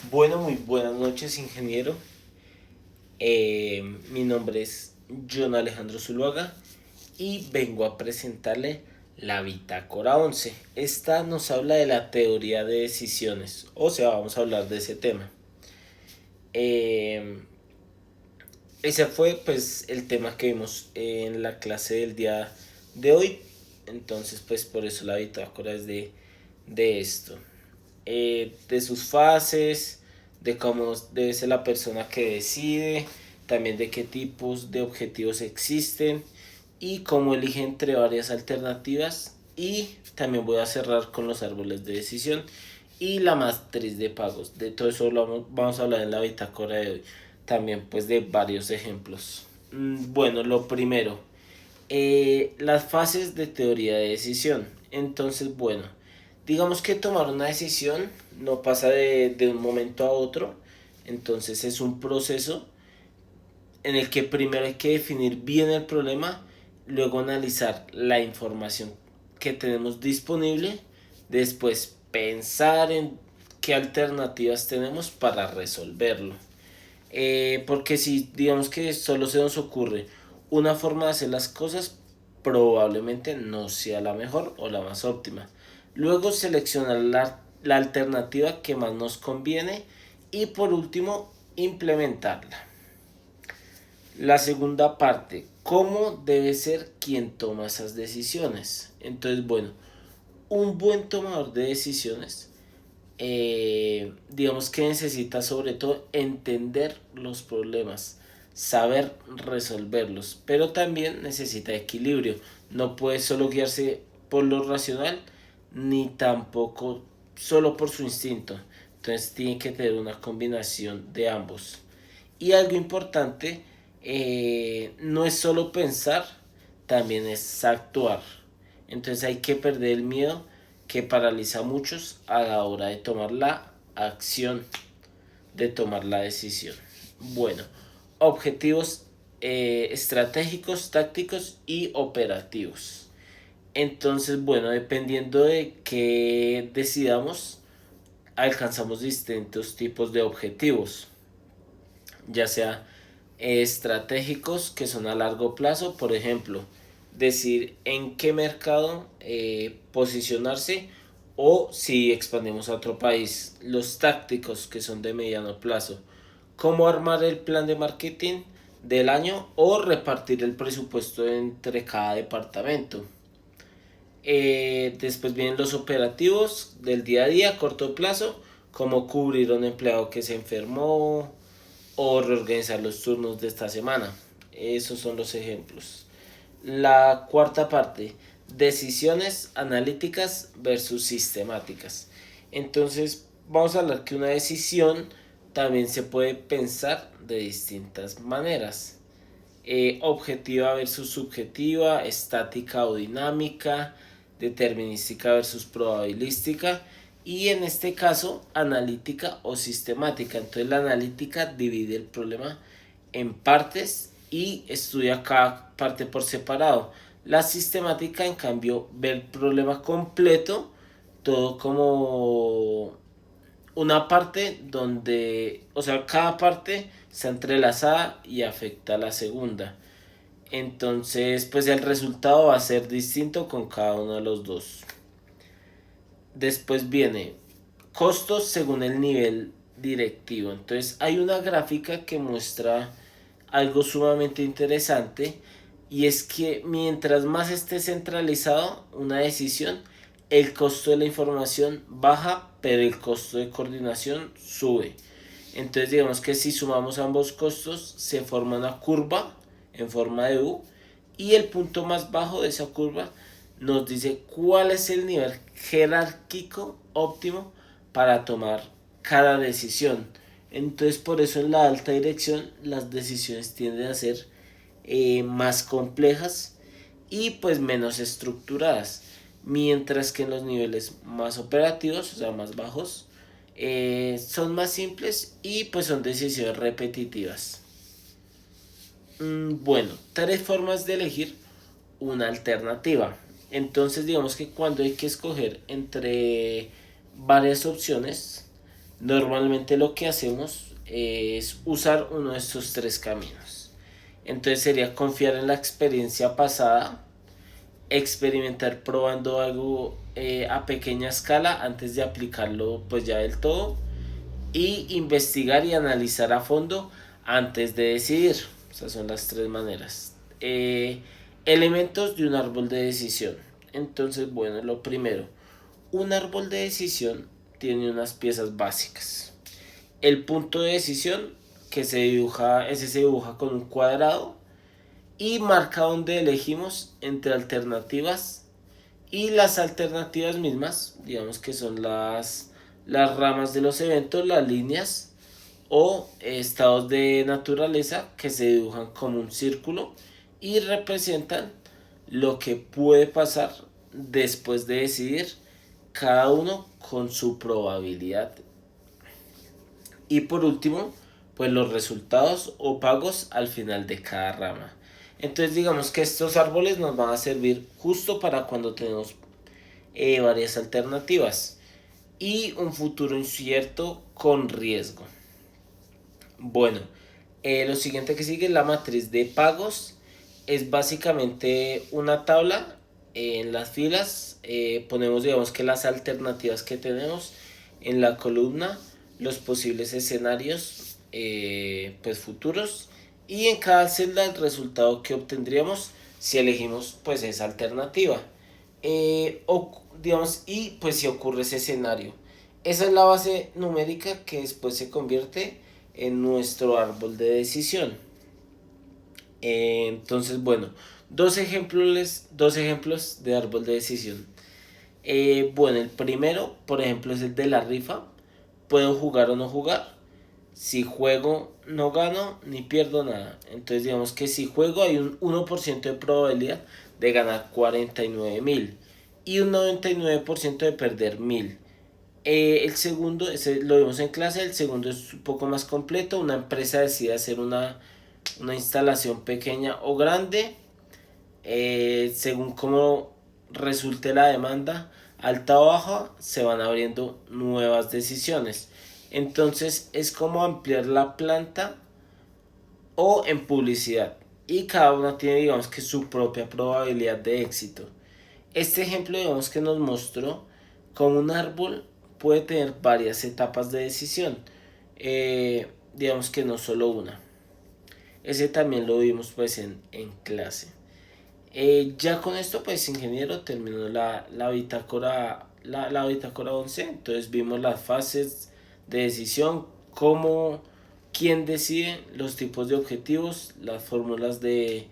Bueno, muy buenas noches, ingeniero. Mi nombre es John Alejandro Zuluaga y vengo a presentarle la Bitácora 11. Esta nos habla de la teoría de decisiones, o sea, vamos a hablar de ese tema. Eh, Ese fue pues el tema que vimos en la clase del día de hoy. Entonces, pues por eso la Bitácora es de esto. De sus fases, de cómo debe ser la persona que decide, también de qué tipos de objetivos existen y cómo elige entre varias alternativas. Y también voy a cerrar con los árboles de decisión y la matriz de pagos. De todo eso lo vamos a hablar en la bitácora de hoy. También pues de varios ejemplos. Bueno, lo primero, las fases de teoría de decisión. Entonces, bueno, digamos que tomar una decisión no pasa de un momento a otro. Entonces es un proceso en el que primero hay que definir bien el problema, luego analizar la información que tenemos disponible, después pensar en qué alternativas tenemos para resolverlo. Porque si digamos que solo se nos ocurre una forma de hacer las cosas, probablemente no sea la mejor o la más óptima. Luego seleccionar la alternativa que más nos conviene y por último implementarla. La segunda parte, ¿cómo debe ser quien toma esas decisiones? Entonces, bueno, un buen tomador de decisiones, digamos que necesita sobre todo entender los problemas, saber resolverlos, pero también necesita equilibrio. No puede solo guiarse por lo racional, ni tampoco solo por su instinto. Entonces tiene que tener una combinación de ambos. Y algo importante, no es solo pensar, también es actuar. Entonces hay que perder el miedo que paraliza a muchos a la hora de tomar la acción, de tomar la decisión. Bueno, objetivos estratégicos, tácticos y operativos. Entonces, bueno, dependiendo de qué decidamos, alcanzamos distintos tipos de objetivos, ya sea estratégicos que son a largo plazo, por ejemplo, decir en qué mercado posicionarse o si expandimos a otro país, los tácticos que son de mediano plazo, cómo armar el plan de marketing del año o repartir el presupuesto entre cada departamento. Después vienen los operativos del día a día, a corto plazo, como cubrir a un empleado que se enfermó, o reorganizar los turnos de esta semana. Esos son los ejemplos. La cuarta parte, decisiones analíticas versus sistemáticas. Entonces, vamos a hablar que una decisión también se puede pensar de distintas maneras. Objetiva versus subjetiva, estática o dinámica, determinística versus probabilística y en este caso analítica o sistemática. Entonces la analítica divide el problema en partes y estudia cada parte por separado. La sistemática en cambio ve el problema completo, todo como una parte donde, o sea, cada parte está entrelazada y afecta a la segunda. Entonces, pues el resultado va a ser distinto con cada uno de los dos. Después viene costos según el nivel directivo. Entonces, hay una gráfica que muestra algo sumamente interesante y es que mientras más esté centralizado una decisión, el costo de la información baja, pero el costo de coordinación sube. Entonces digamos que si sumamos ambos costos se forma una curva en forma de U y el punto más bajo de esa curva nos dice cuál es el nivel jerárquico óptimo para tomar cada decisión. Entonces por eso en la alta dirección las decisiones tienden a ser más complejas y pues menos estructuradas. Mientras que en los niveles más operativos, o sea, más bajos, son más simples y pues son decisiones repetitivas. Bueno, tres formas de elegir una alternativa. Entonces digamos que cuando hay que escoger entre varias opciones, Normalmente lo que hacemos es usar uno de estos tres caminos. Entonces sería confiar en la experiencia pasada, experimentar probando algo a pequeña escala antes de aplicarlo pues ya del todo, y investigar y analizar a fondo antes de decidir. Esas son las tres maneras. Elementos de un árbol de decisión. Entonces, bueno, lo primero, un árbol de decisión tiene unas piezas básicas. El punto de decisión, que ese se dibuja con un cuadrado y marca donde elegimos entre alternativas, y las alternativas mismas, digamos que son las ramas de los eventos, las líneas o estados de naturaleza que se dibujan como un círculo y representan lo que puede pasar después de decidir, cada uno con su probabilidad. Y por último, pues los resultados o pagos al final de cada rama. Entonces digamos que estos árboles nos van a servir justo para cuando tenemos varias alternativas y un futuro incierto con riesgo. Bueno, lo siguiente que sigue, la matriz de pagos, es básicamente una tabla. En las filas ponemos, digamos, que las alternativas que tenemos, en la columna los posibles escenarios pues futuros, y en cada celda el resultado que obtendríamos si elegimos pues esa alternativa, o digamos, y pues si ocurre ese escenario. Esa es la base numérica que después se convierte en nuestro árbol de decisión. Entonces, bueno, dos ejemplos de árbol de decisión. Bueno, el primero, por ejemplo, es el de la rifa. Puedo jugar o no jugar. Si juego, no gano ni pierdo nada. Entonces, digamos que si juego, hay un 1% de probabilidad de ganar 49.000 y un 99% de perder 1.000. El segundo, ese lo vimos en clase. El segundo es un poco más completo. Una empresa decide hacer una instalación pequeña o grande, según cómo resulte la demanda, alta o baja, se van abriendo nuevas decisiones. Entonces es como ampliar la planta o en publicidad, y cada una tiene, digamos, que su propia probabilidad de éxito. Este ejemplo, digamos, que nos mostró cómo un árbol puede tener varias etapas de decisión, digamos que no solo una. Ese también lo vimos pues en clase. Ya con esto pues, ingeniero, terminó la bitácora, la bitácora 11. Entonces vimos las fases de decisión, cómo, quién decide, los tipos de objetivos, las fórmulas de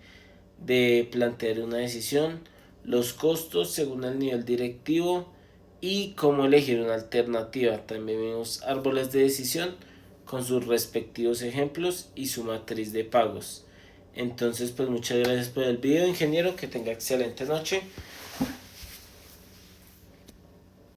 plantear una decisión, los costos según el nivel directivo y cómo elegir una alternativa. También vimos árboles de decisión con sus respectivos ejemplos y su matriz de pagos. Entonces, pues muchas gracias por el video, ingeniero, que tenga excelente noche.